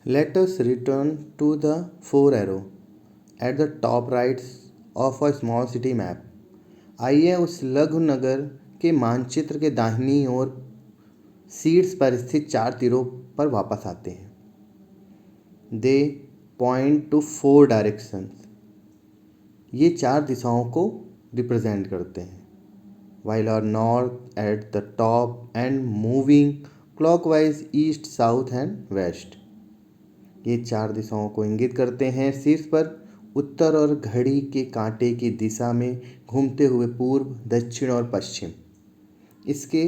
Let us return to the four arrow at the top right of a small city map. आइए उस लघु नगर के मानचित्र के दाहिनी ओर शीर्ष पर स्थित चार तीरों पर वापस आते हैं. दे पॉइंट टू फोर डायरेक्शंस. ये चार दिशाओं को रिप्रेजेंट करते हैं. While our north at the top and moving clockwise east, south and west. ये चार दिशाओं को इंगित करते हैं. शीर्ष पर उत्तर और घड़ी के कांटे की दिशा में घूमते हुए पूर्व, दक्षिण और पश्चिम. इसके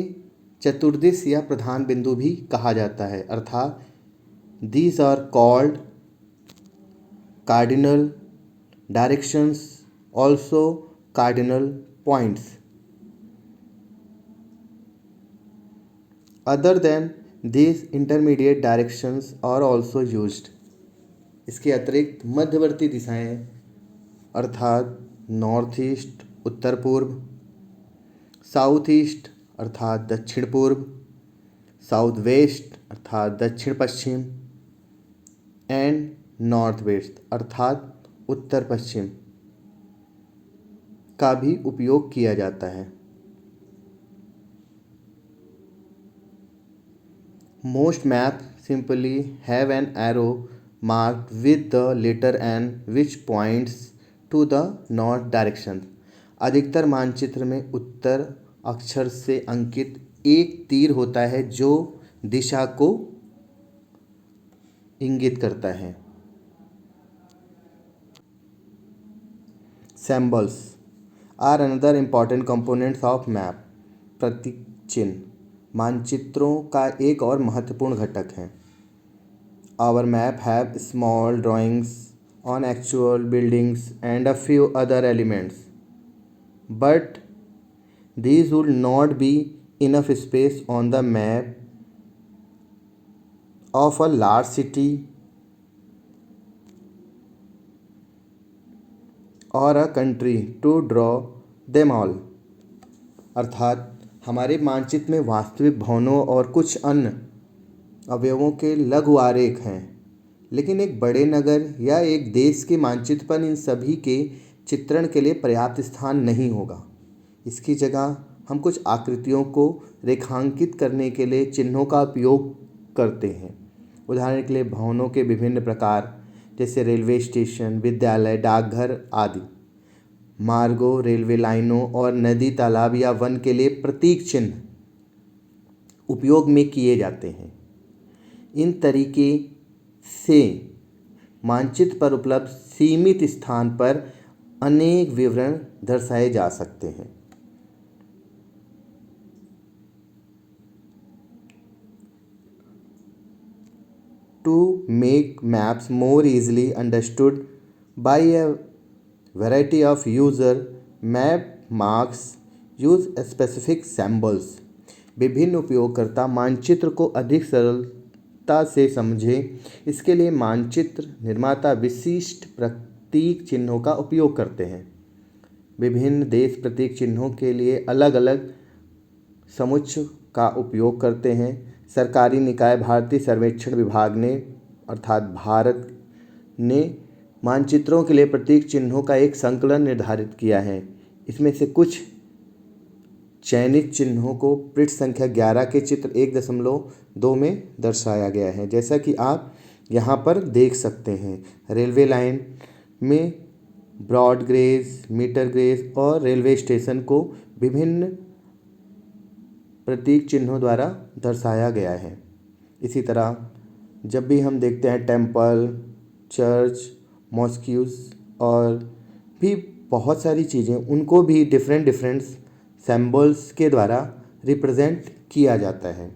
चतुर्दिश या प्रधान बिंदु भी कहा जाता है, अर्थात these are called cardinal directions, also cardinal points. Other than these, intermediate directions are also used. इसके अतिरिक्त मध्यवर्ती दिशाएं अर्थात नॉर्थ ईस्ट उत्तर पूर्व, साउथ ईस्ट अर्थात दक्षिण पूर्व, साउथ वेस्ट अर्थात दक्षिण पश्चिम एंड नॉर्थ वेस्ट अर्थात उत्तर पश्चिम का भी उपयोग किया जाता है. Most maps simply have an arrow marked with the letter N which points to the north direction. अधिकतर मानचित्र में उत्तर अक्षर से अंकित एक तीर होता है जो दिशा को इंगित करता है. Symbols are another important components of map. प्रतीक चिन्ह मानचित्रों का एक और महत्वपूर्ण घटक है. Our map have small drawings on actual buildings and a few other elements. But these would not be enough space on the map of a large city or a country to draw them all. अर्थात हमारे मानचित्र में वास्तविक भवनों और कुछ अन्य अवयवों के लघु आरेख हैं, लेकिन एक बड़े नगर या एक देश के मानचित्र पर इन सभी के चित्रण के लिए पर्याप्त स्थान नहीं होगा. इसकी जगह हम कुछ आकृतियों को रेखांकित करने के लिए चिन्हों का उपयोग करते हैं. उदाहरण के लिए भवनों के विभिन्न प्रकार जैसे रेलवे स्टेशन, विद्यालय, डाकघर आदि, मार्गों, रेलवे लाइनों और नदी, तालाब या वन के लिए प्रतीक चिन्ह उपयोग में किए जाते हैं. इन तरीके से मानचित्र पर उपलब्ध सीमित स्थान पर अनेक विवरण दर्शाए जा सकते हैं. To make maps more easily understood by a variety of user, map marks use specific symbols. विभिन्न उपयोगकर्ता मानचित्र को अधिक सरलता से समझें, इसके लिए मानचित्र निर्माता विशिष्ट प्रतीक चिन्हों का उपयोग करते हैं. विभिन्न देश प्रतीक चिन्हों के लिए अलग अलग समुच्चय का उपयोग करते हैं. सरकारी निकाय भारतीय सर्वेक्षण विभाग ने अर्थात भारत ने मानचित्रों के लिए प्रतीक चिन्हों का एक संकलन निर्धारित किया है. इसमें से कुछ चयनित चिन्हों को पृष्ठ संख्या 11 के चित्र 1.2 में दर्शाया गया है, जैसा कि आप यहाँ पर देख सकते हैं. रेलवे लाइन में ब्रॉड गेज, मीटर गेज और रेलवे स्टेशन को विभिन्न प्रतीक चिन्हों द्वारा दर्शाया गया है. इसी तरह जब भी हम देखते हैं टेम्पल, चर्च, मॉस्क्यूज और भी बहुत सारी चीज़ें, उनको भी डिफरेंट सिंबल्स के द्वारा रिप्रेजेंट किया जाता है.